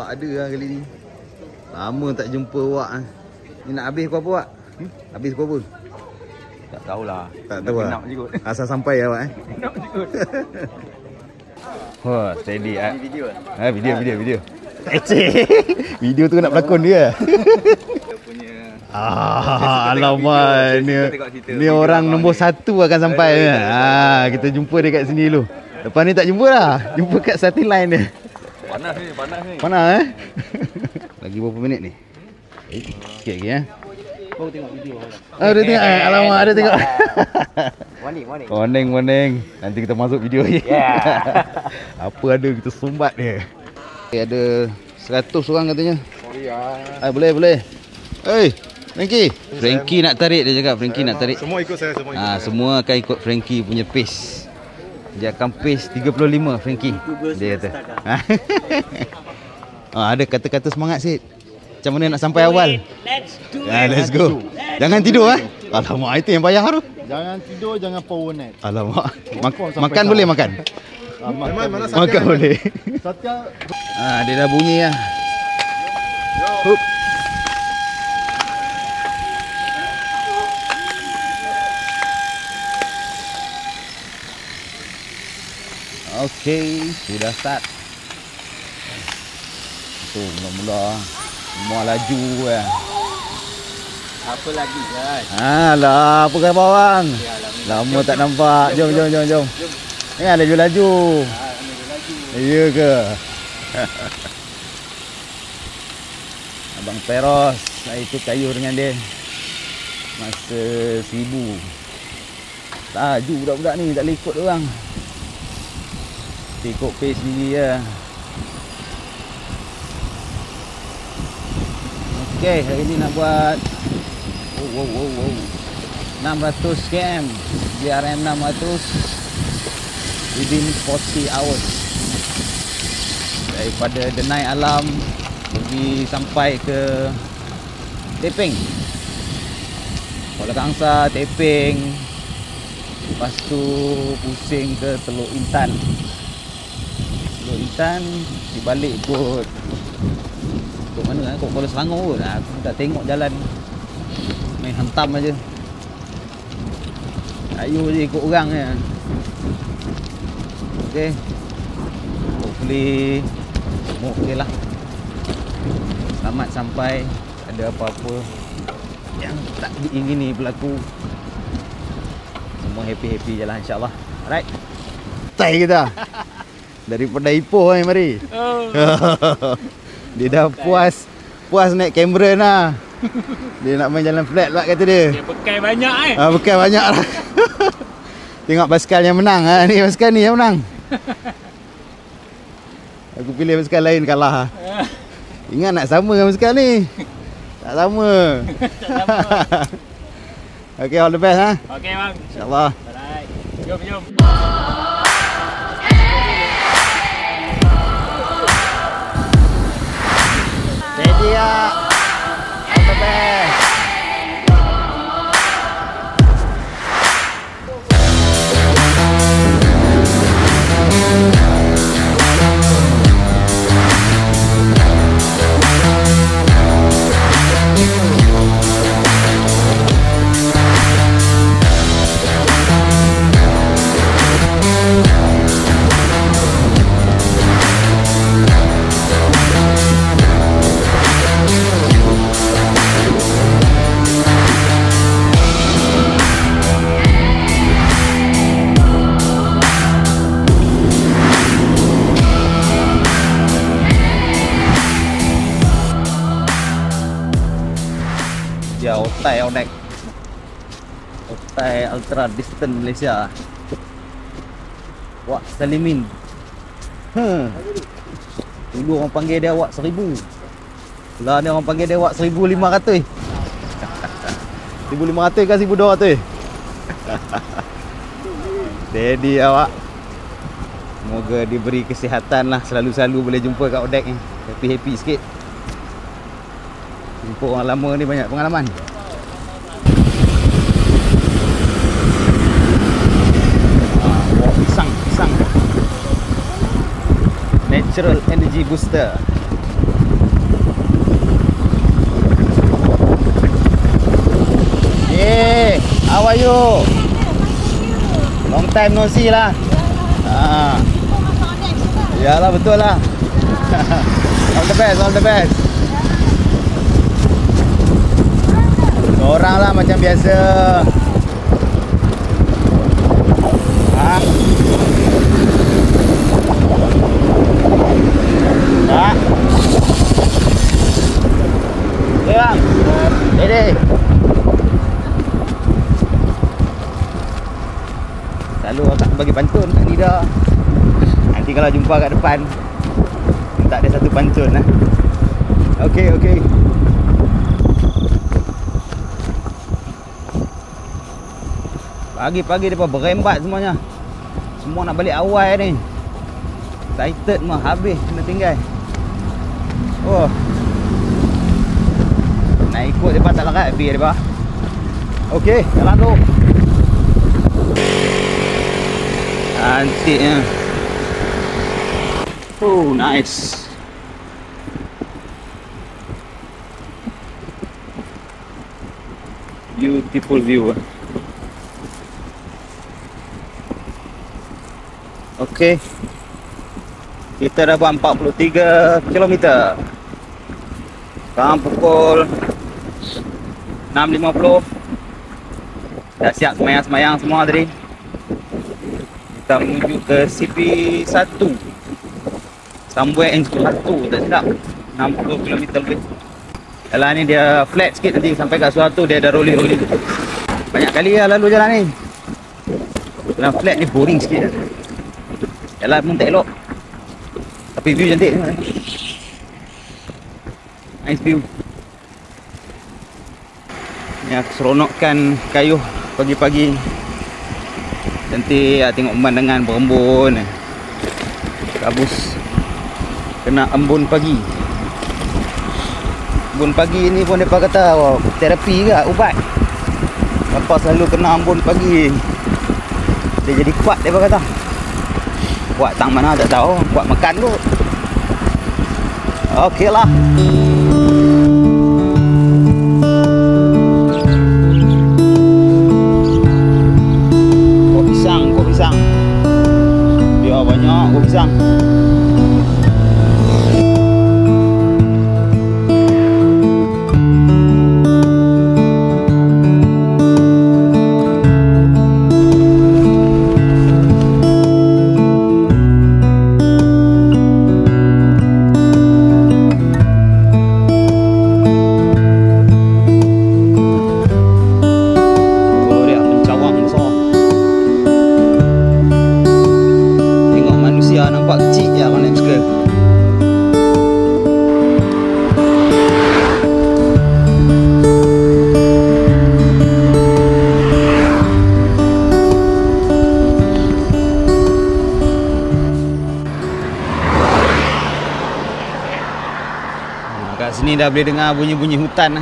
Wak ada lah kali ni. Lama tak jumpa Wak. Ni nak habis pukul apa Wak? Habis pukul apa? Tak tahulah. Tak tahu lah. Asal sampai lah Wak Nak ikut. Wah, steady ah. Video Video. Video tu nak pelakon dia. Alamak, ni orang nombor 1 akan sampai. Kita jumpa dia kat sini dulu. Lepas ni tak jumpa lah. Jumpa kat starting line dia. Panas ni. Panas Lagi berapa minit ni? Sikit lagi Kau tengok video. Ada tengok alamak ada tengok. Morning. Nanti kita masuk video ni. Apa ada kita sumbat dia. Ada 100 orang katanya. Sorry ah. Boleh. Frankie nak tarik, dia cakap Frankie nak tarik. Semua ikut saya, semua akan ikut Frankie punya pace. Dia akan pace 35 Frankie. Dia kata. Ada kata-kata semangat Sid. Macam mana nak sampai awal? Let's go. Jangan tidur Alamak, itu yang payah tu. Jangan tidur, jangan power nap. Alamak. Makan boleh makan. Makan boleh. Satya. Dia dah bunyi lah. Hup. Okey, sudah start. Tu mula-mula semua laju Apa lagi guys? Alah, apa khabar bang? Lama tak nampak. Jom. Ni ada laju. Ya ke? Abang Peros, saya ikut kayu dengan dia. Masa 1000. Laju budak-budak ni, tak boleh ikut orang. Ikut pace sendiri je. Okey, hari ni nak buat 600 km GRM 600 within 40 hours. Daripada Denai Alam pergi sampai ke Teping, Kuala Kangsar, Teping. Lepas tu pusing ke Teluk Intan. Dibalik ikut mana kot Kuala Selangor kot. Aku tak tengok jalan, main hantam aja. Ayu je ikut orang je. Okey, hopefully semua okey lah. Selamat sampai. Ada apa-apa yang tak diingini berlaku. Semua happy-happy je lah insyaAllah. Alright, stay kita daripada Ipoh ni mari. Dia dah puas naik kamera lah. Dia nak main jalan flat pula kata dia. Dia bekal banyak Bekal banyak lah. Tengok basikal yang menang ni basikal ni yang menang. Aku pilih basikal lain kalah. Ingat nak sama dengan basikal ni. Tak sama. Okay, all the best Okay bang. InsyaAllah. Alright. Jom. Steady all the best. Otai Onek, Otai Ultra Distance Malaysia. Wak Salimin. Dulu orang panggil dia Wak 1000. Sekarang ni orang panggil dia Wak 1500. 1500 ke 1200. Steady awak. Semoga diberi kesihatan lah. Selalu-selalu boleh jumpa kat Odek ni. Happy-happy sikit. Jumpa orang lama ni banyak pengalaman. Pisang Natural Energy Booster. How are you? Long time no see lah. Yalah betul lah. All the best, all the best. Seorang lah macam biasa. Tak. Okay bang. Ready. Selalu akak bagi pantun kat Nida. Nanti kalau jumpa kat depan, tak ada satu pantun lah. Okey, okey. Pagi-pagi dia berembat semuanya. Semua nak balik awal ni. Excited mah habis kena tinggal. Oh. Nak ikut depa tak larat habis depa. Okey, jalan tu. Cantiknya. Oh, nice. Beautiful view. Okey. Kita dah buat 43 km. Sekarang pukul 6.50. Dah siap semayang-semayang semua tadi. Kita menuju ke CP1. Somewhere in 1, tak silap. 60 km lebih. Jalan ni dia flat sikit, nanti sampai kat suatu dia ada rolling-rolling. Banyak kali lah lalu jalan ni. Jalan flat ni boring sikit. Jalan pun tak elok. Tapi view cantik. Nice view. Ni seronokkan Kayuh pagi-pagi. Cantik tengok pemandangan berembun. Kabus kena embun pagi. Embun pagi ni pun mereka kata terapi ke ubat. Lepas selalu kena embun pagi, dia jadi kuat mereka kata. Kuat tang mana tak tahu, kuat makan tu. Okey lah. Kok pisang. Biar banyak kok pisang. Nampak kecil je orang yang suka. Kat sini dah boleh dengar bunyi-bunyi hutan.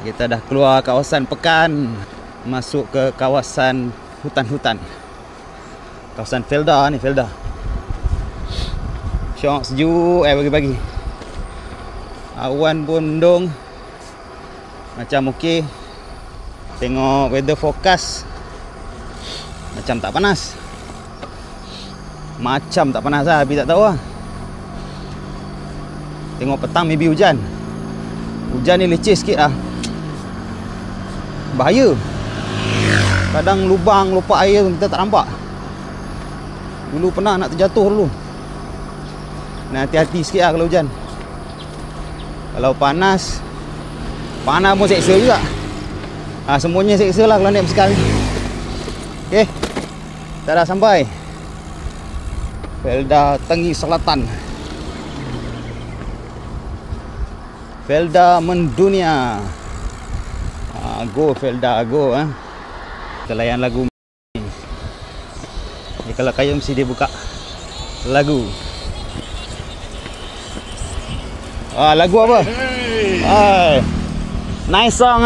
Kita dah keluar kawasan Pekan, masuk ke kawasan hutan-hutan. Kawasan Felda ni, Felda. Syok sejuk pagi-pagi. Awan pun mendung. Macam okey. Tengok weather forecast. Macam tak panas. Macam tak panas lah, tapi tak tahu lah. Tengok petang maybe hujan. Hujan ni leceh sikit lah. Bahaya. Kadang lubang lopak air kita tak nampak. Dulu pernah nak terjatuh dulu. Nah, hati-hati sikit lah kalau hujan. Kalau panas, panas pun seksa juga. Semuanya seksa lah kalau naik basikal ni. Okay, kita dah sampai Felda Tenggih Selatan. Felda mendunia. Go Felda, go. Kita layan lagu. Kalau Kayuh mesti dia buka lagu. Lagu apa? Hey. Nice song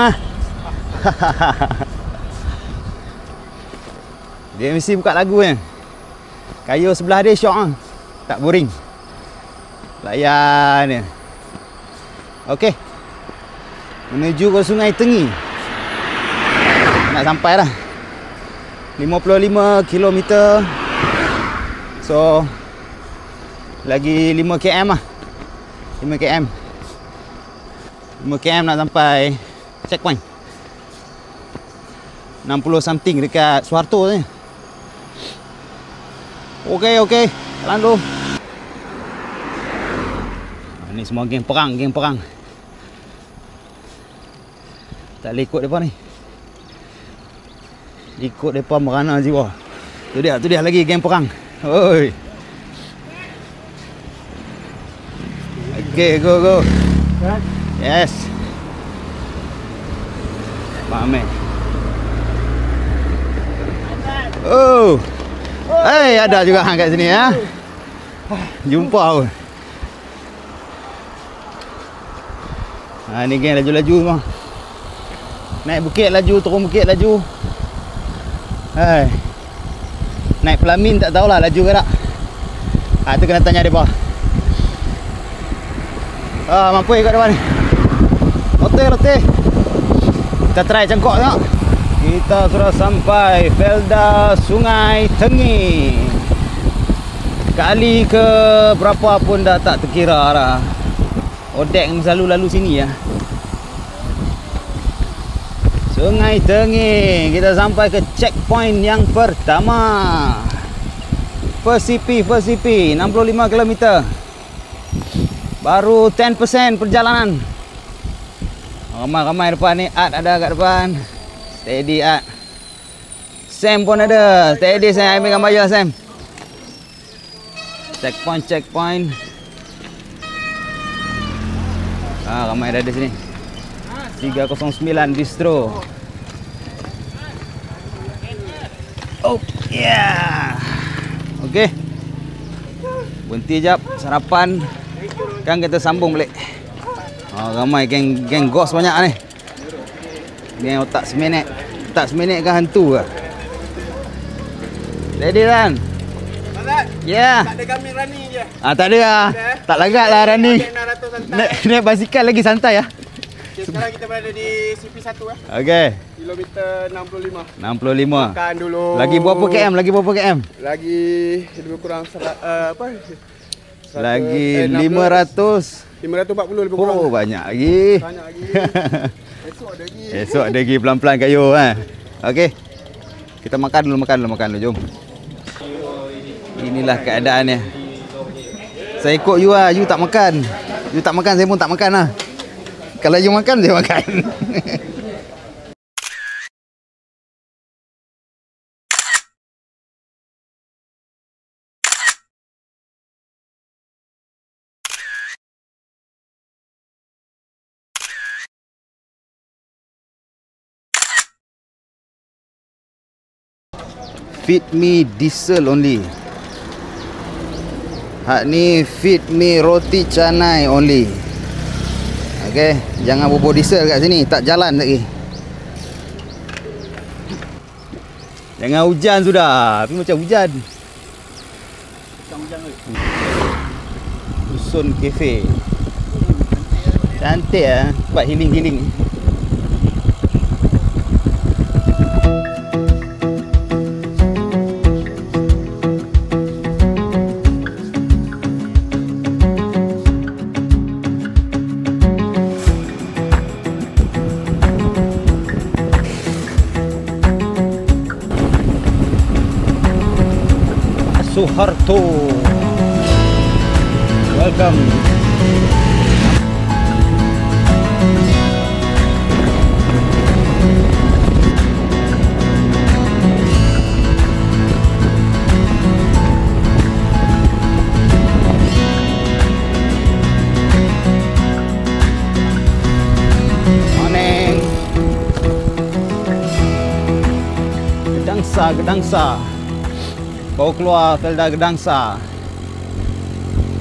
Dia mesti buka lagu kan. Kayuh sebelah dia syok tak boring. Layan dia. Okey. menuju ke Sungai Tengi. Nak sampai dah 55 km. So lagi 5 km lah. 5 km nak sampai checkpoint. 60 something dekat Suharto ni. Okey, jalan dulu. Ni semua geng perang. Tak boleh ikut mereka ni. Ikut mereka merana jiwa. Tu dia lagi geng perang. Oi. Okay, go. Yes. Pamer. Oh. Hey, ada juga hang kat sini ya. Jumpa pun. Ni geng laju-laju semua. Naik bukit laju, turun bukit laju. Hai. Naik Pelamin tak tahulah laju ke tak. Tu kena tanya depa. Mampu kat depan ni. Lote. Kita try cangkok tengok. Kita sudah sampai Felda Sungai Tengi. Kali ke berapa pun dah tak terkira dah. Odek ni selalu lalu sini ya. Sungai Tengi. Kita sampai ke checkpoint yang pertama. First CP 65 km. Baru 10% perjalanan. Ramai depan ni. Art ada kat depan. Steady Art. Sam pun ada. Steady Sam. Ambil gambar je Sam. Checkpoint. Ramai dah ada sini. 309 Bistro. Oh yeah. Okey. Berhenti jap sarapan. Kan kita sambung balik. Ramai geng ghost banyak ni. Geng otak seminit. Otak seminit kan hantu ke? Ready kan? Ya. Tak ada gaming running je. Tak ada lah. Tak lagat lah running. Naik basikal lagi santai lah. Okay, sekarang kita berada di CP1 lah. Okey. Kilometer 65. 65. Makan dulu. Lagi berapa km? Lagi lebih kurang lagi 500. 540 lebih kurang. Banyak lagi. Esok ada lagi pelan-pelan kayu kan. Okey. Kita makan dulu, jom. Inilah keadaannya. Saya ikut you lah, you tak makan. Saya pun tak makan lah. Kalau you makan, saya makan. Feed me diesel only. Hak ni feed me roti canai only. Okey, jangan bobo diesel kat sini, tak jalan lagi. Jangan hujan sudah. Tapi macam hujan. Dusun Cafe. Cantik ah, tempat healing. Suharto. Welcome. Morning. Gedangsa. Baru keluar Felda Gedangsa.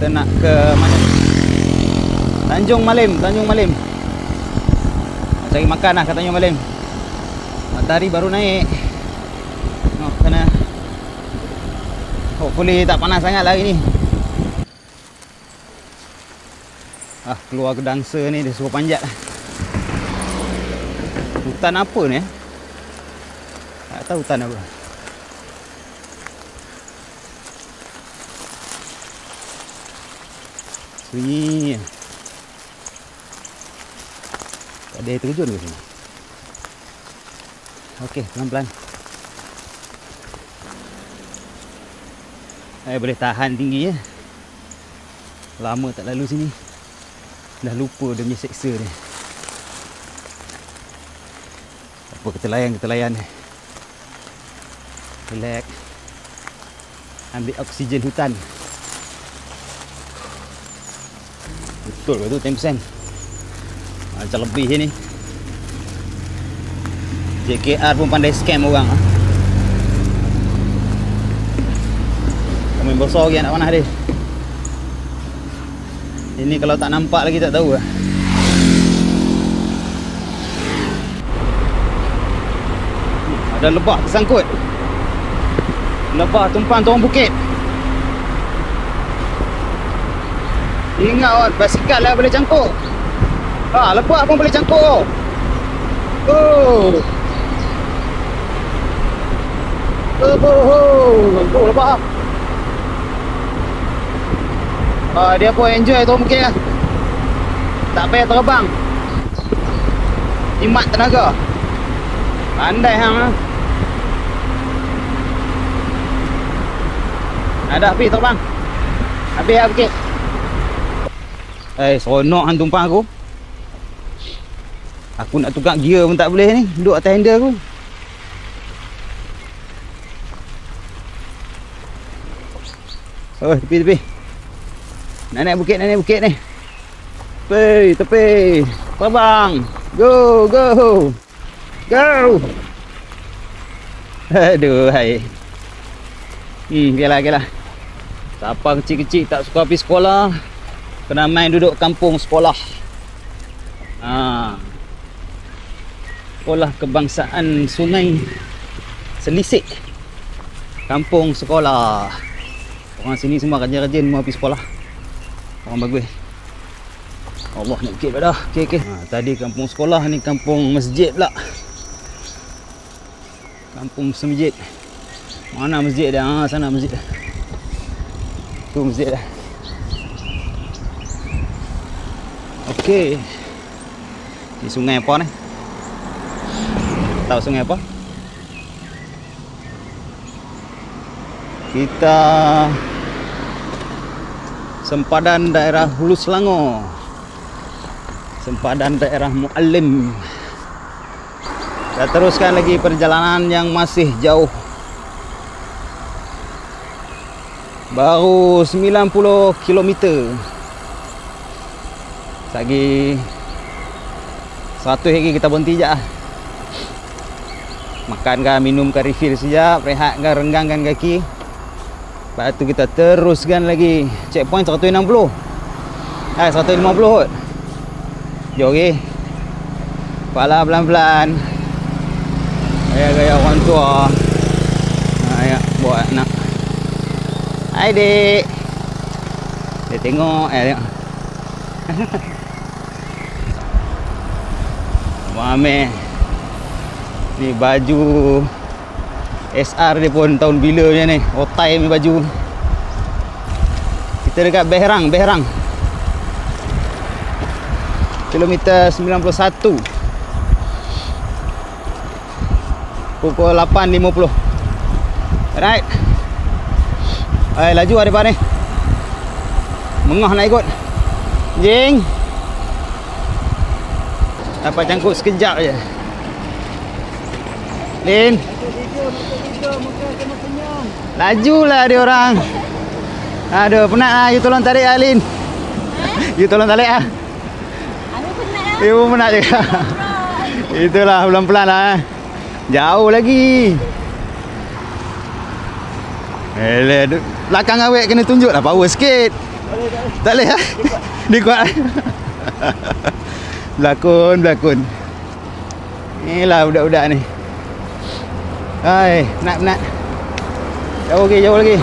Kita nak ke mana? Tanjung Malim. Cari makan lah kat Tanjung Malim. Matahari baru naik. Kena hopefully tak panas sangat lah hari ni. Keluar Gedangsa ni dia suruh panjat lah. Hutan apa ni? Tak tahu hutan apa. Sunyi. Tak ada air terjun ke sini? Okey, pelan-pelan. Boleh tahan tinggi ya. Lama tak lalu sini. Dah lupa dia punya seksa ni. Apa kita layan ni. Relax. Ambil oksigen hutan. Betul ke tu 10%? Macam lebih ni. JKR pun pandai scam orang. Kami besar lagi nak panah dia. Ini kalau tak nampak lagi tak tahu lah. Ada lebah tersangkut. Lebah tumpang turun bukit. Ingat awak, basikal lah boleh cangkuk. Lebah pun boleh cangkuk. Lebah. Dia pun enjoy turun bukit lah. Tak payah terbang. Jimat tenaga. Pandai hang lah. Dah pergi terbang. Habis lah bukit. Seronok hang tumpang aku. Aku nak tukar gear pun tak boleh ni. Duduk atas handle aku. Tepi. Nak naik bukit ni. Tepi. Terbang. Go. Aduh, hai. Okeylah. Siapa kecil-kecil tak suka pergi sekolah, kena main duduk kampung sekolah. Sekolah Kebangsaan Sungai Selisik. Kampung sekolah. Orang sini semua rajin-rajin mau pergi sekolah. Orang bagus. Allah nak bukit dah. Okey. Tadi kampung sekolah ni kampung masjid pula. Kampung masjid. Mana masjid dia? Sana masjid. Tu masjid dah. Okey. Ni sungai apa ni? Tahu sungai apa? Kita sempadan daerah Hulu Selangor. Sempadan daerah Muallim. Kita teruskan lagi perjalanan yang masih jauh. Baru 90 km. Lagi 100 lagi kita berhenti sekejap lah. Makankan, minumkan refill sekejap, rehatkan, renggangkan kaki. Lepas tu kita teruskan lagi. Checkpoint 160. 150 kot. Jom okey. Kepala pelan-pelan. Gaya-gaya orang tua. Ya, buat anak. Hai dek. Dia tengok, tengok. Mame. Ni baju SR dia pun tahun bila ni. Otai ni baju. Kita dekat Behrang. Kilometer 91. Pukul 8.50. Alright. Laju ada depan ni. Mengah nak ikut. Jing. Dapat cangkuk sekejap je. Lin. Lajulah dia orang. Aduh, penat lah. You tolong tarik lah, Lin. You tolong tarik lah. Aku penat lah. You pun penat juga. Itulah, pelan-pelan lah. Jauh lagi. Belakang awet kena tunjuk lah power sikit. Tak boleh lah. Dia kuat. Berlakon. Inilah budak-budak ni. Hai, penat. Jauh lagi.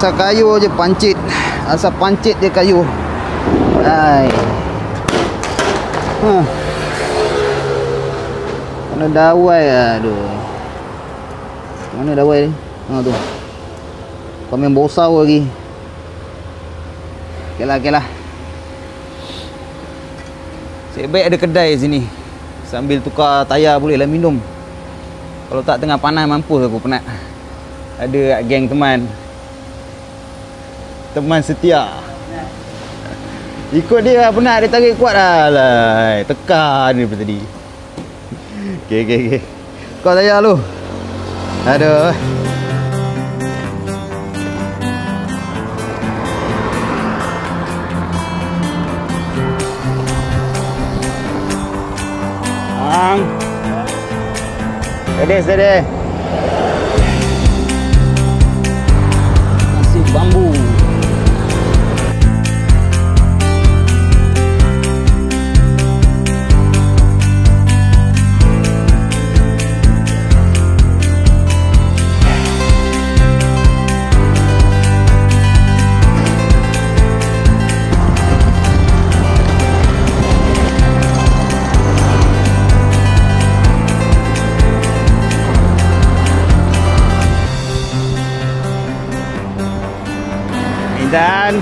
Asal kayu je pancit. Asal pancit je kayu. Hai. Mana dawai, aduh. Mana dawai ni? Ha tu. Kau main bosau lagi. Okeylah. Sebaik ada kedai sini. Sambil tukar tayar bolehlah minum. Kalau tak tengah panas mampus aku penat. Ada geng teman. Teman setia. Ikut dia lah, penat dia tarik kuat lah. Tekan dia daripada tadi. Okey. Kau tayar lu. Aduh. Steady. Nasi bambu. Dan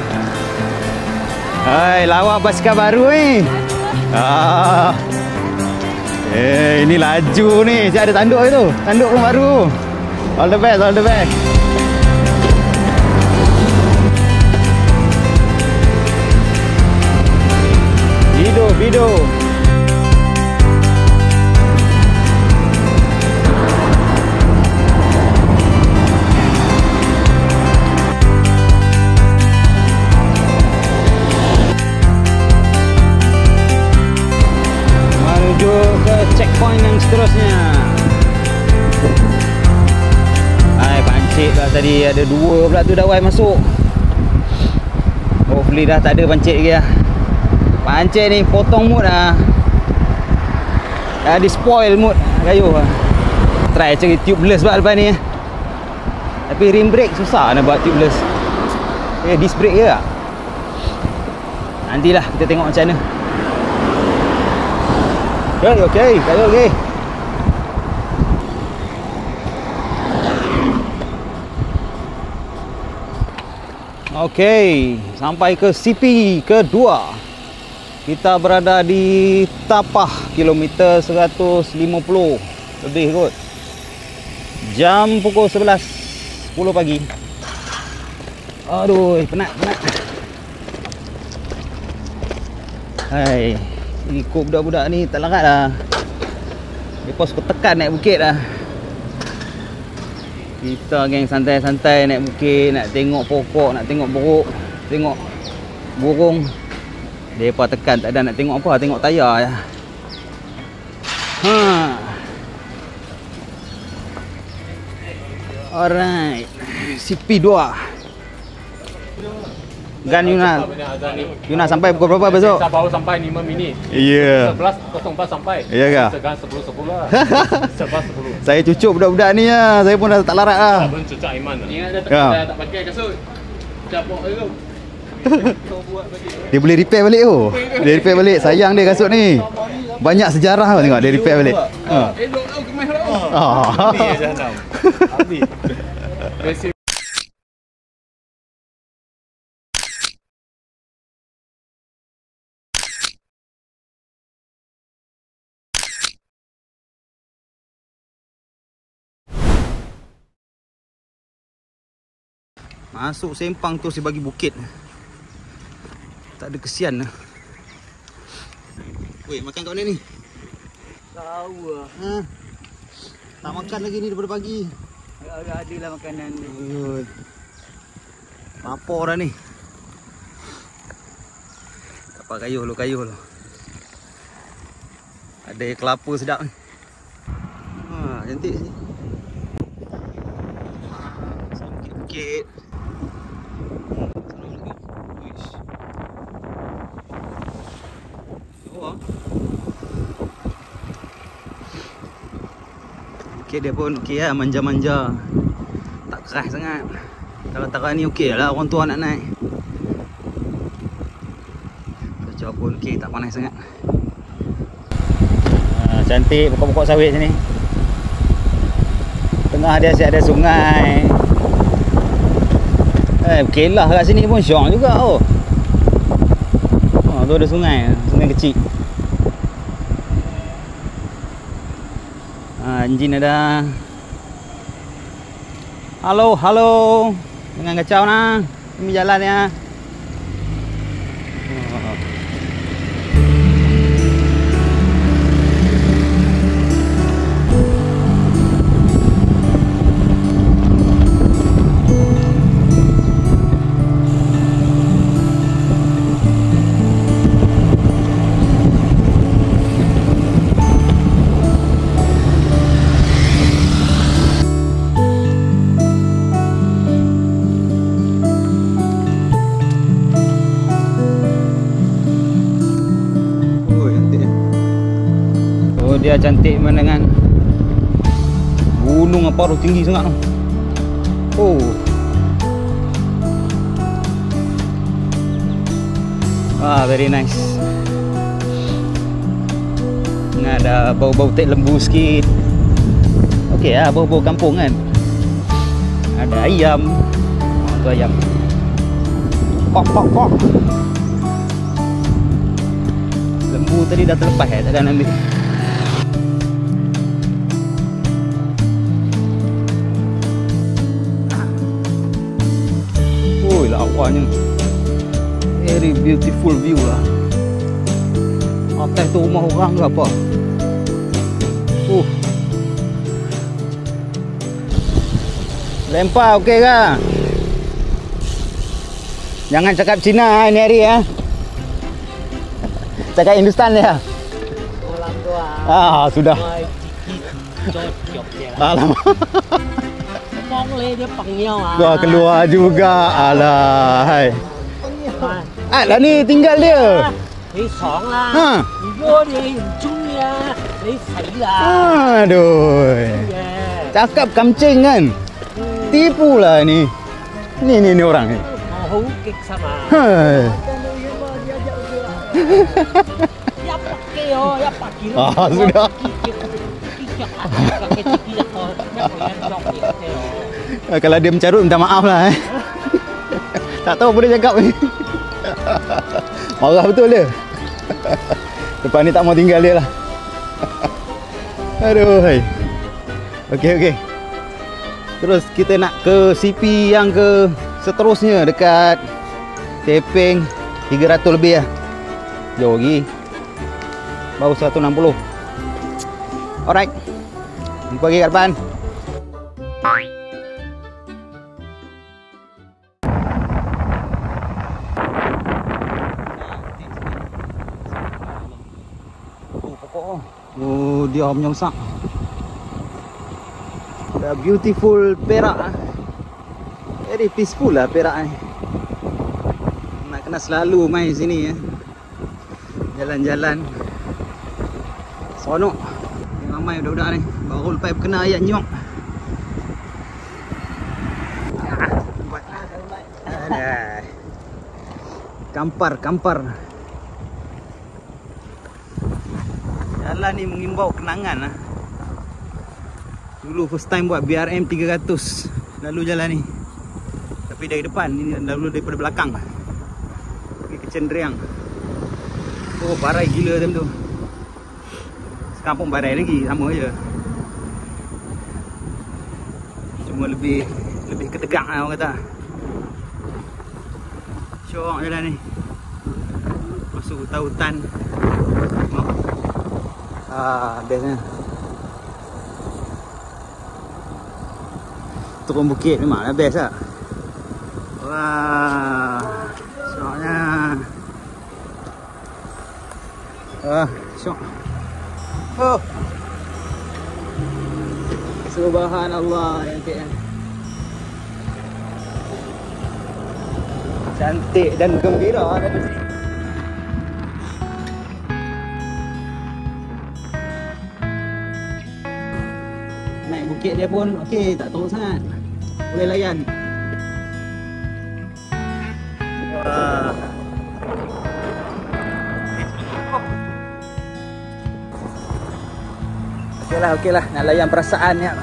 hai, lawa basikal baru ni. Ini laju ni. Siap ada tanduk tu. Tanduk pun baru. All the best. Video. Ke checkpoint yang seterusnya. Pancit lah tadi. Ada 2 pula tu dawai masuk. Hopefully dah tak ada pancit lagi lah. Pancit ni potong mood lah. Dah di spoil mood kayu lah. Try cari tubeless buat lepas ni. Tapi rim brake susah nak buat tubeless. Disc brake je lah. Nantilah kita tengok macam mana. Okey, kayu okey. Okey, sampai ke CP kedua. Kita berada di Tapah, kilometer 150 lebih kot. Jam pukul 11.10 pagi. Aduh, penat. Hai. Ikut budak-budak ni tak larat lah. Lepas aku tekan naik bukit lah. Kita geng santai-santai naik bukit. Nak tengok pokok, nak tengok beruk, tengok burung. Mereka tekan tak ada nak tengok apa, tengok tayar je. Alright, CP2 Gan Yuna sampai pukul berapa besok? Saya baru sampai 5 minit. Ya. 11.04 sampai. Ya ke? Segan 10.10 lah. 11.10. Saya cucuk budak-budak ni lah. Saya pun dah tak larat lah. Abang cucuk Aiman lah. Ingat dah Ya. tak pakai kasut. Capok tu. Dia boleh repair balik tu. Dia repair balik. Sayang dia kasut ni. Banyak sejarah tau tengok dia repair balik. Elok tau kemas tau. Ni je janam. Habis. Masuk sempang tu si bagi bukit. Tak ada kesian lah. Weh, makan kat mana ni? Tahu lah. Tak makan lagi ni daripada pagi. Ada lah makanan ni. Lapar dah ni. Dapat kayuh lu. Ada kelapa sedap ni. Cantik ni. Bukit. Bukit dia pun okey lah, manja-manja. Tak keras sangat. Kalau tarak ni okey lah orang tua nak naik. Cuaca pun okey, tak panas sangat. Cantik pokok-pokok sawit sini. Tengah dia asyik ada sungai. Kelah kat sini pun syok juga oh. Tu ada sungai, sungai kecil. Enjin ada. Halo, halo. Jangan kacau nah. Ini jalannya. Dia cantik pemandangan. Gunung apa tu tinggi sangat tu. Oh. Very nice. Ada bau-bau tek lembu sikit. Okey lah, bau-bau kampung kan. Ada ayam. Tu ayam. Pok pok pok. Lembu tadi dah terlepas takkan ambil. Awalnya very beautiful view lah. Atas tu rumah orang ke apa? Lempar okey ke? Jangan cakap Cina ini hari ya. Cakap Hindustan ya. Orang tua. Sudah. Alamak. Dia panggil Keluar juga. Alah, hai. Lah ni tinggal dia. Aduh. Cakap kamcing kan. Tipu lah ni. Ni orang ni. Hai. Sudah. Kalau dia mencarut minta maaf lah Tak tahu apa dia cakap ni. Marah betul dia. Lepas ni tak mau tinggal dia lah. Aduh hai. Okey. Terus kita nak ke CP yang ke seterusnya dekat Tepeng 300 lebih lah. Jauh lagi. Baru 160. Alright. Jumpa lagi kat depan. Dia punya besar. The beautiful Perak. Very peaceful lah Perak ni. Nak kena selalu main sini ya. Jalan-jalan seronok. Ramai budak-budak ni. Baru lepas kena ayat nyok. Kampar. Jalan ni mengimbau kenangan lah. Dulu first time buat BRM 300 lalu jalan ni. Tapi dari depan, ini lalu daripada belakang. Pergi ke Cendriang. Oh, barai gila time tu. Sekarang pun barai lagi, sama je. Cuma lebih ketegak lah orang kata. Syok jalan ni. Masuk hutan-hutan. Bestnya. Turun bukit memang best lah. Wah, syoknya. Syok. Oh. Subhanallah yang cantik dan gembira dari sini. Naik bukit dia pun okey, tak teruk sangat. Boleh layan. Wah. Okey lah, nak layan perasaan ya.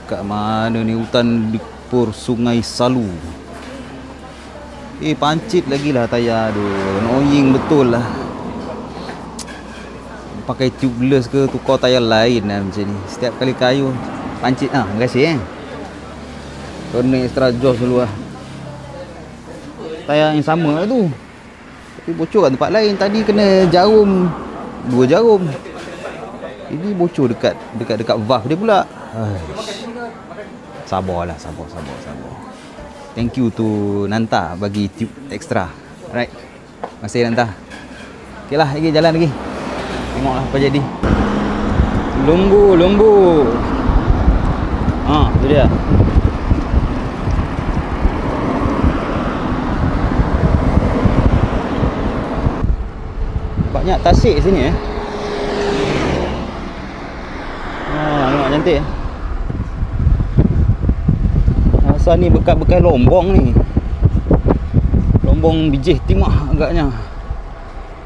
Kat mana ni hutan Dipur Sungai Salu. Pancit lagi lah tayar. Aduh, annoying betul lah. Pakai tubeless ke tukar tayar lain lah macam ni. Setiap kali kayu pancit lah. Terima kasih kena extra jos dulu lah. Tayar yang sama lah tu, tapi bocor kat tempat lain. Tadi kena jarum, 2 jarum. Ini bocor dekat valve dia pula. Sabarlah, sabar. Thank you to Nanta bagi tube extra. Alright. Terima kasih Nanta. Okey lah, lagi jalan lagi. Tengoklah apa jadi. Lumbu. Tu dia. Banyak tasik sini nampak cantik. Asal ni bekas-bekas lombong ni. Lombong Bijih Timah agaknya.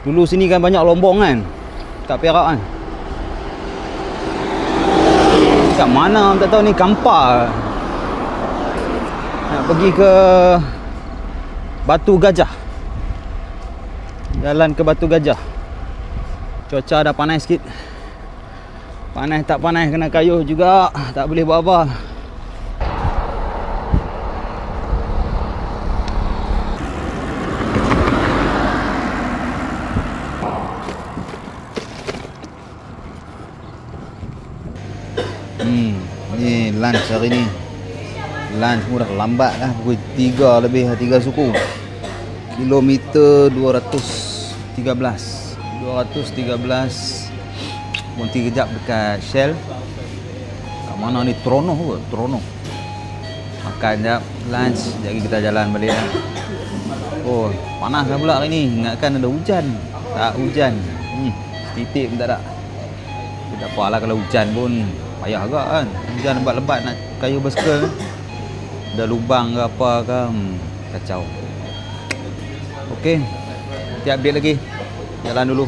Dulu sini kan banyak lombong kan, kat Perak kan. Kat mana tak tahu ni, Kampar. Nak pergi ke Batu Gajah. Jalan ke Batu Gajah. Cuaca dah panas sikit. Panas tak panas kena kayuh juga, tak boleh buat apa. Ni lunch hari ni. Lunch murah lambat lah, pukul 3 lebih 3 suku. Kilometer 213. Berhenti kejap dekat Shell. Kat mana ni? Tronoh ke? Tronoh. Makan sekejap, lunch. Jadi kita jalan balik lah. Oh, panas lah pula hari ni. Ingatkan ada hujan. Tak hujan. Titik pun tak ada. Tak apalah kalau hujan pun payah agak kan. Hujan lebat-lebat nak kayu basikal. Ada lubang ke apa ke. Kacau. Okey. Nanti update lagi. Jalan dulu.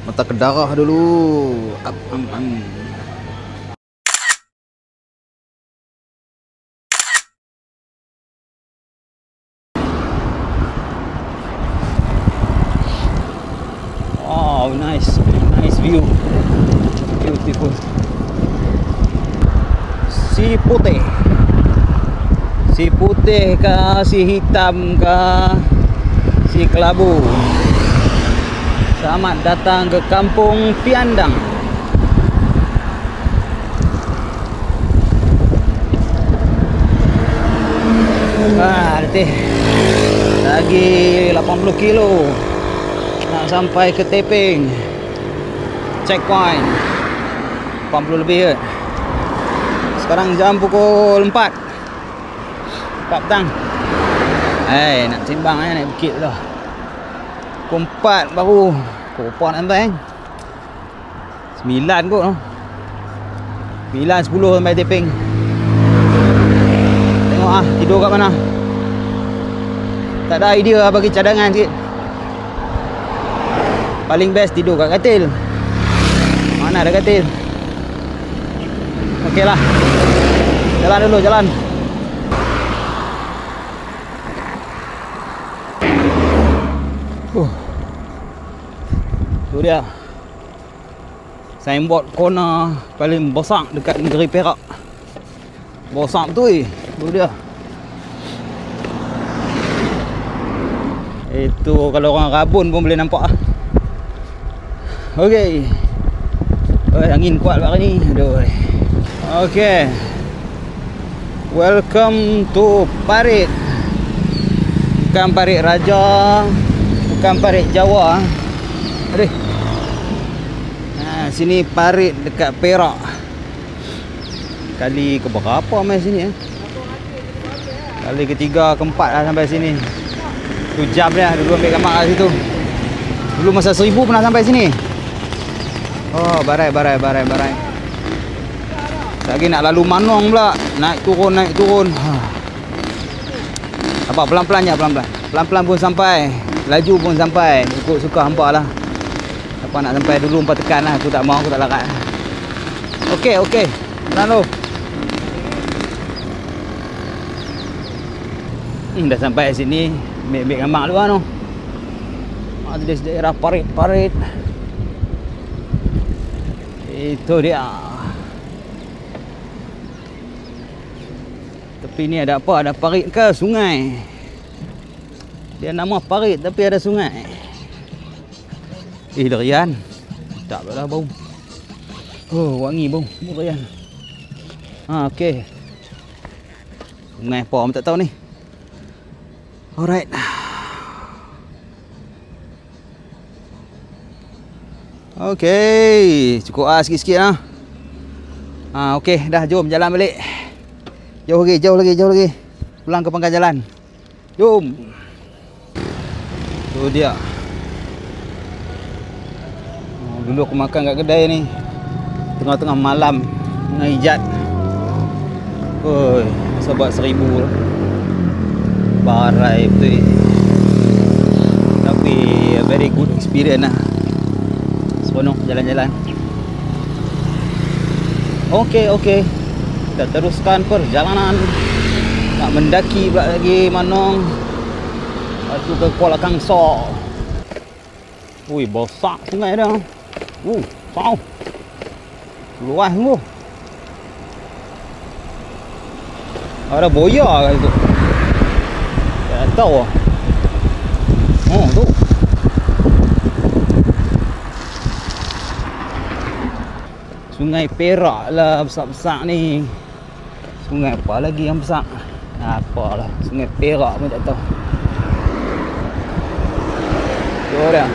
Mata ke darah dulu. Wow, nice view. Beautiful. Si putih ke si hitam ke si kelabu. Selamat datang ke Kampung Piandang. Letih. Lagi 80 kilo nak sampai ke Teping. Checkpoint 80 lebih ke. Sekarang jam pukul 4 petang. Nak timbang naik bukit dah. Pukul 4 baru Pukul 4 sampai 9 kot 9-10 sampai Teping. Tengok tidur kat mana. Tak ada idea bagi cadangan sikit. Paling best tidur kat katil. Mana ada katil. Okey lah. Jalan dulu, jalan. Tu dia signboard corner paling besar dekat negeri Perak. Besar betul. Tu dia. Itu kalau orang Rabun pun boleh nampak. Okey. Angin kuat pula ni. Aduh. Okay. Welcome to Parit. Bukan Parit Raja, bukan Parit Jawa. Aduh. Sini Parit dekat Perak. Kali keberapa main sini Kali ketiga, keempat lah sampai sini. 1 jam dia. Dulu ambil gambar kat situ. Dulu masa 1000 pernah sampai sini. Oh, barai. Lagi nak lalu Manong pula. Naik turun. Apa pelan-pelan je, pelan-pelan. Pelan-pelan pun sampai. Laju pun sampai. Ikut suka hampa lah. Apa nak sampai dulu hampa tekan lah. Aku tak mau, aku tak larat. Okey. Lalu. Dah sampai sini. Ambil gambar dulu lah. Ada daerah Parit. Itu dia. Tepi ni ada apa? Ada parit ke sungai? Dia nama parit tapi ada sungai. Durian. Tak apa dah bau. Oh, wangi bau. Durian. Okey. Sungai apa? Tak tahu ni. Alright. Okey, cukup sikit-sikit lah. Okey, dah jom jalan balik. Jauh lagi. Pulang ke pangkal jalan. Jom. Tu dia. Dulu aku makan kat kedai ni tengah-tengah malam dengan Ijat. Oi, sebab 1000 barai betul. Tapi very good experience lah. Seronok jalan-jalan. Okey. Kita teruskan perjalanan. Nak mendaki pula lagi Manong. Lepas tu ke Kuala Kangsar. Ui, besar sungai dah. Besar. Luas tu. Ada boya kat situ. Tak tahu lah. Oh, tu. Sungai Perak lah besar-besar ni. Sungai apa lagi yang besar? Apalah, Sungai Perak pun tak tahu. Tu dia.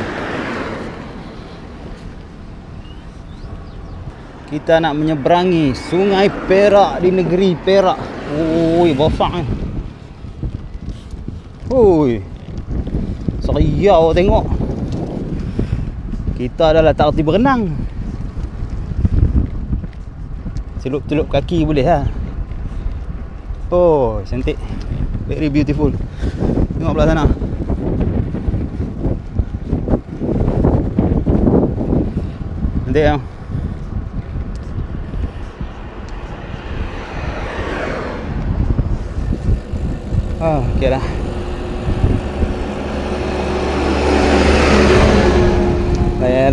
Kita nak menyeberangi Sungai Perak di negeri Perak. Ui, besar ni. Ui. Seriau tengok. Kita dah tak erti berenang. Celup-celup kaki boleh lah. Oh, cantik. Very beautiful. Tengok belah sana. Cantik lah. Okey dah.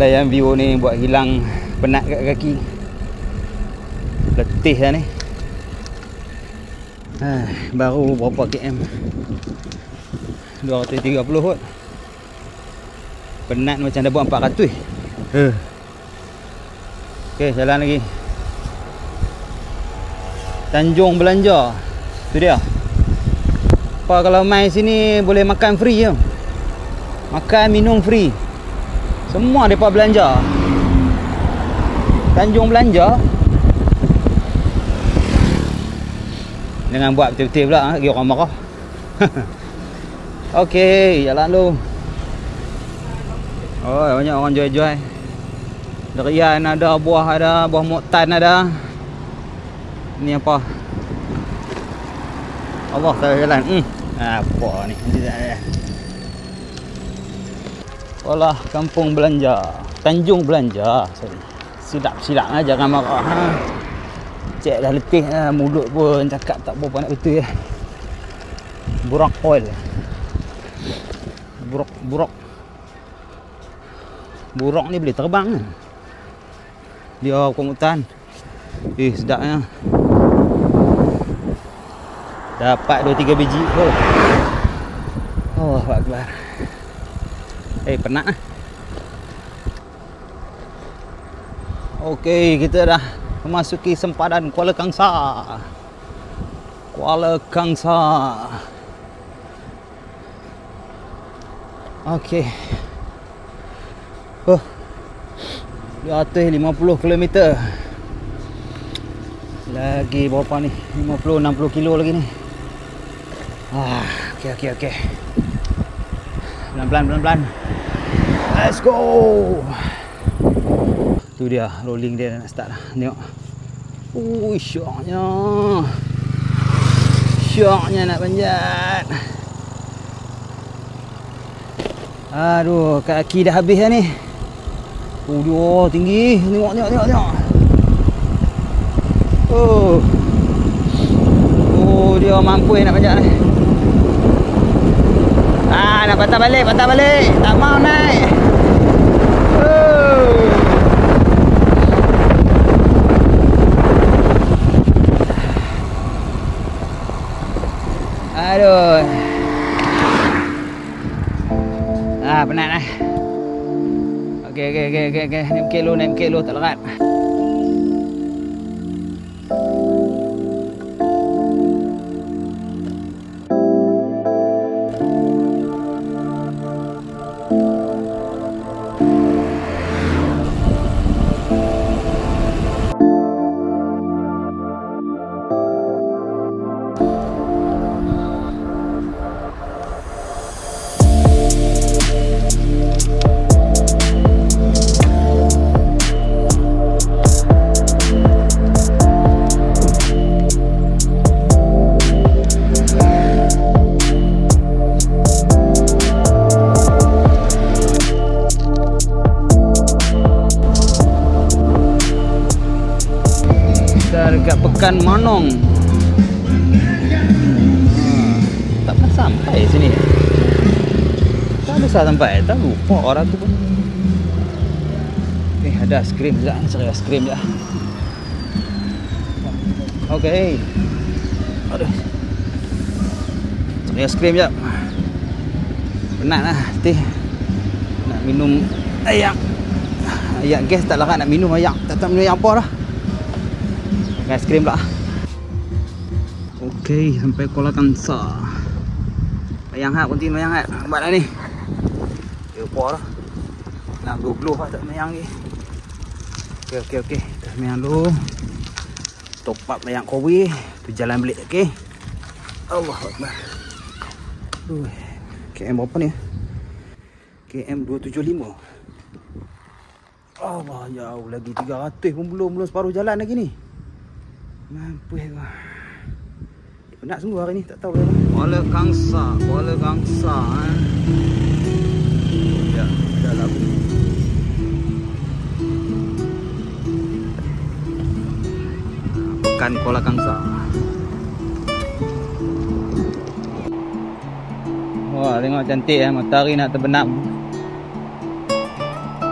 Layan view ni buat hilang penat kat kaki. Letih dah ni. Baru berapa km? 230 kot. Penat macam dah buat 400. Okey, jalan lagi. Tanjung Belanja. Tu dia. Apa kalau main sini boleh makan free je. Makan, minum free. Semua depa belanja. Tanjung Belanja. Jangan buat betul-betul pula, lagi orang marah. Okey, jalan dulu. Oh, banyak orang jual-jual. Durian ada, buah moktan ada. Ni apa? Allah tak jalan. Apa ni? Sekolah Kampung Belanja. Tanjung Belanja. Sorry. Silap-silap lah, jangan marah. Cek dah letih lah, mulut pun cakap tak berapa nak betul. Burak oil. Buruk ni boleh terbang kan? Dia bukan hutan. Sedapnya. Dapat 2-3 biji. Oh, Akbar. Penat lah. Okey, kita dah memasuki sempadan Kuala Kangsar. Kuala Kangsar. Okey. Oh. Di atas 50 km. Lagi berapa ni? 50-60 kilo lagi ni. Okey. Pelan-pelan. Let's go. Tu dia, rolling dia nak start dah. Tengok. Syoknya. Syoknya nak panjat. Aduh, kaki dah habis dah ni. Dia tinggi. Tengok. Dia mampu nak panjat ni. Nak patah balik. Tak mau naik. Aduh. Penat lah. Okey. Naik kilo tak lerat. Dekat Pekan Manong. Tak pernah sampai sini. Tak bisa sampai. Tak lupa orang tu pun. Ada aiskrim juga. Cari aiskrim je. Okey. Aduh. Cari aiskrim je. Penat lah. Nak minum ayak. Ayak gas tak larat nak minum ayak. Tak tahu minum ayak apa dah. Aiskrim pula. Okey, sampai Kuala Kangsar. Mayang hat, kontin mayang hat. Buat dah ni. Dia apa dah. Nak glow lah tak mayang ni. Okey. Dah mayang dulu. Top up mayang kowe. Tu jalan balik. Okey. Allahuakbar. KM berapa ni? KM 275. Allah, jauh lagi 300 pun belum separuh jalan lagi ni. Mampu lah. Penat semua hari ni, tak tahu dah. Kuala Kangsar. Ya, dah lalu. Pekan Kuala Kangsar. Wah, tengok cantik matahari nak terbenam.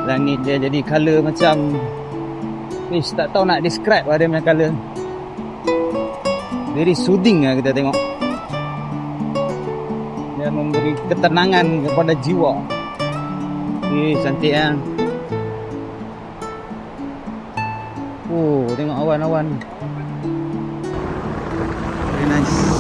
Langit dia jadi color macam tak tahu nak describe ada macam color. Very soothing lah kita tengok. Dia memberi ketenangan kepada jiwa. Cantik lah. Tengok awan-awan. Very nice.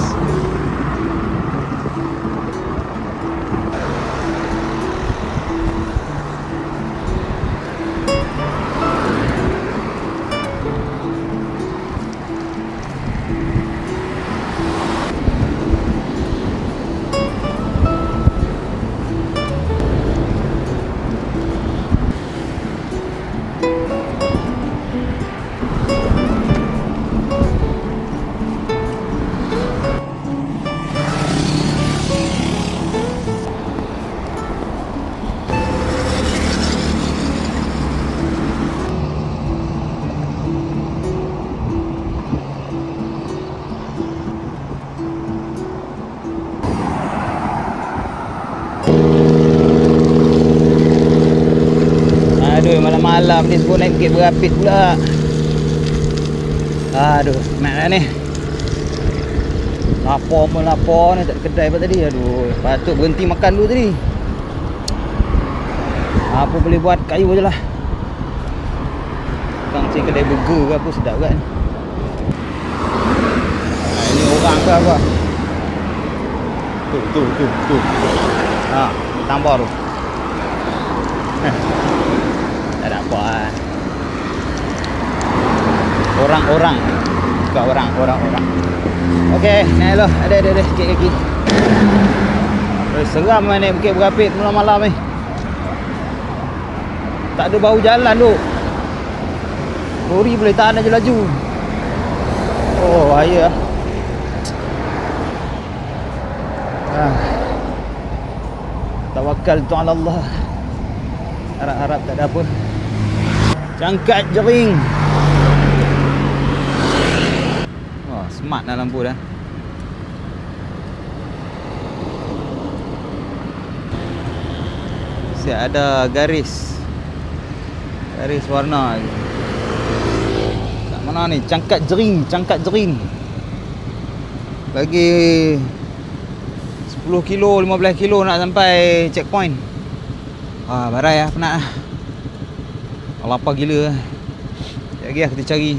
Malam ni semua naik bukit berapit pula. Aduh, nak lah ni. Lapar ni tak ada kedai apa tadi. Aduh, patut berhenti makan dulu tadi. Apa boleh buat, kayu je lah. Tukang macam kedai burger ke apa, sedap kan. Ini orang ke apa? Tu. Ha, tambah tu. Tak ada apa lah. Orang-orang. Bukan orang-orang. Okey, naik lah. Ada sikit kaki. Seram lah naik Bukit Berapit malam-malam ni. Tak ada bau jalan tu. Lori boleh tahan aja laju. Oh, bahaya lah. Tawakal tu ala Allah. Harap-harap tak ada apa. Cangkat jering. Wah, smart dah lampu dah. Siap ada garis warna. Kat mana ni? Cangkat jering. Lagi 10 kilo, 15 kilo nak sampai checkpoint. Barai lah, penat lah. Lapar gila lah. Sekejap lagi lah kita cari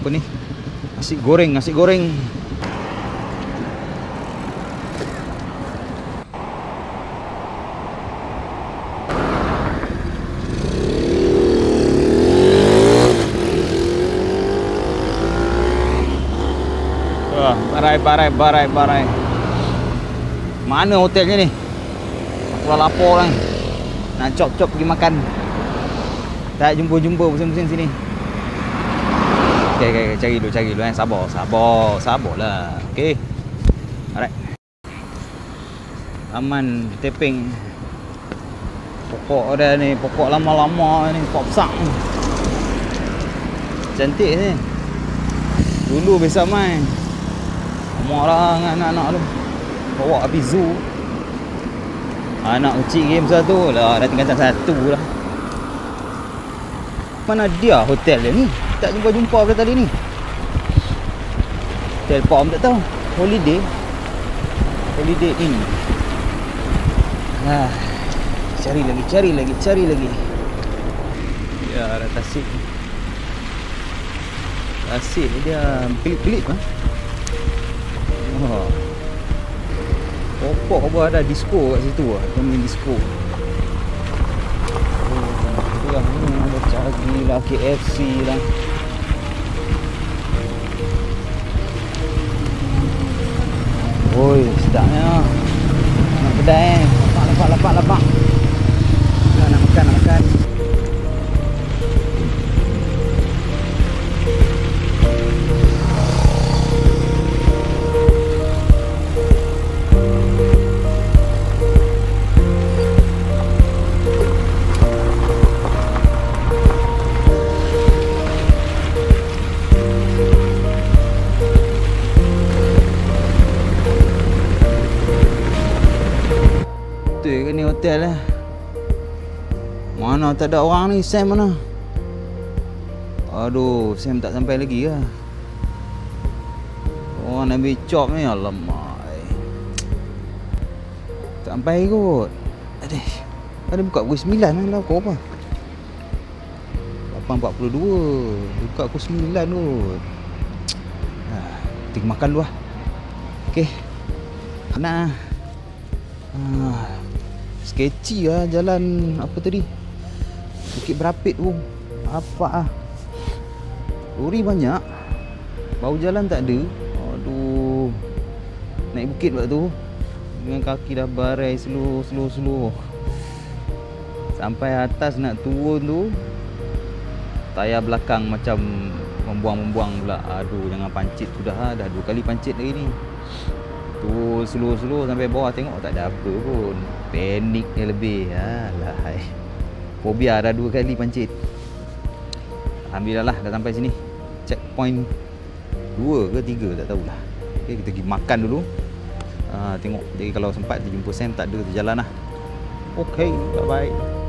apa ni? Nasi goreng. Barai. Mana hotelnya ni? Aku lapar lah. Nak cop pergi makan. Tak jumpa pusing-pusing sini. Okay, cari dulu Sabar lah. Okay. Alright. Taman Teping. Pokok ada ni, pokok lama-lama ni, pokok besar. Cantik ni. Dulu biasa main. Mak lah dengan anak-anak tu. Bawa pergi zoo. Anak kecil game satu lah, dah tinggal satu lah. Mana dia hotel dia ni? Tak jumpa ke tadi ni? Hotel Palm tak tahu. Holiday Inn. Cari lagi. Ya, ada tasik. Tasik dia pelik-pelik kan? Pokok apa ada disco kat situ lah. Main disco. Itulah ni ada cari lah KFC lah. Oi, sedapnya. Nak kedai. Lapak. Nak makan. Ni hotel lah. Mana tak ada orang ni? Sam mana? Aduh, Sam tak sampai lagi lah. Orang nak ambil chop ni, alamak. Tak sampai kot. Ada buka pukul 9 lah. Kau apa? 8.42. Buka pukul 9 kot. Tinggal makan dulu lah. Okay. Nak sketchy lah jalan apa tadi, Bukit Berapit tu. Apa lori banyak, bau jalan tak ada. Aduh, naik bukit pula tu dengan kaki dah barai slow. Sampai atas nak turun tu, tayar belakang macam membuang pula. Aduh, jangan pancit tu dah 2 kali pancit lagi ni. Tu slow sampai bawah tengok tak ada apa pun. Panik dia lebih. Alah. Fobia dah 2 kali pancit. Alhamdulillah lah dah sampai sini. Checkpoint 2 ke 3 tak tahulah. Okay, kita pergi makan dulu. Tengok. Jadi kalau sempat kita jumpa Sam, tak ada, kita jalan lah. Okay, bye-bye.